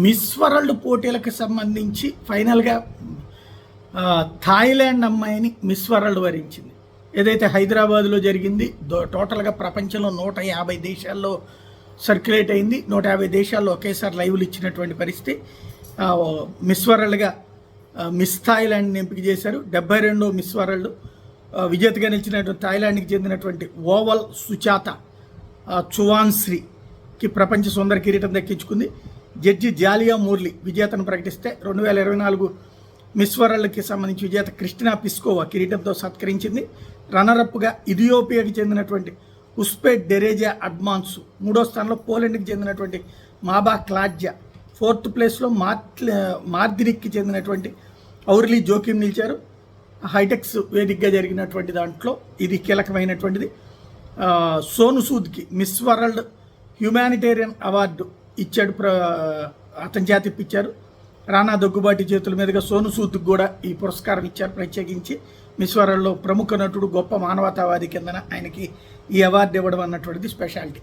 Miss world పోటీలకు సంబంధించి ఫైనల్గా థాయిలాండ్ అమ్మాయిని మిస్ వరల్డ్ వరించింది. ఏదైతే హైదరాబాద్లో జరిగింది, టోటల్గా ప్రపంచంలో 150 దేశాల్లో సర్క్యులేట్ అయింది. 150 దేశాల్లో ఒకేసారి లైవ్లు ఇచ్చినటువంటి పరిస్థితి. మిస్ వరల్డ్గా మిస్ థాయిలాండ్ని ఎంపిక చేశారు. 72వ మిస్ వరల్డ్ విజేతగా నిలిచినటువంటి థాయిలాండ్కి చెందినటువంటి ఓవల్ సుచాత చువాన్శ్రీకి ప్రపంచ సుందర కిరీటం దక్కించుకుంది. జడ్జి జాలియా మూర్లీ విజేతను ప్రకటిస్తే 2024 మిస్ వరల్డ్కి సంబంధించి విజేత క్రిస్టినా పిస్కోవా కిరీటంతో సత్కరించింది. రన్నరప్గా ఇథియోపియాకి చెందినటువంటి ఉస్పేట్ డెరేజా అడ్మాన్సు, 3వ స్థానంలో పోలాండ్కి చెందినటువంటి మాబా క్లాడ్జా, 4th ప్లేస్లో మార్దినిక్కి చెందినటువంటి ఔర్లీ జోకిమ్ నిలిచారు. హైటెక్స్ వేదికగా జరిగినటువంటి దాంట్లో ఇది కీలకమైనటువంటిది. సోను సూద్కి మిస్ వరల్డ్ హ్యుమానిటేరియన్ అవార్డు ఇచ్చాడు, అతని చేత ఇప్పించారు. రానా దగ్గుబాటి చేతుల మీదుగా సోను సూద్కి కూడా ఈ పురస్కారం ఇచ్చారు. ప్రత్యేకించి మిస్ వరల్డ్లో ప్రముఖ నటుడు, గొప్ప మానవతావాది కిందన ఆయనకి ఈ అవార్డు ఇవ్వడం అన్నటువంటిది స్పెషాలిటీ.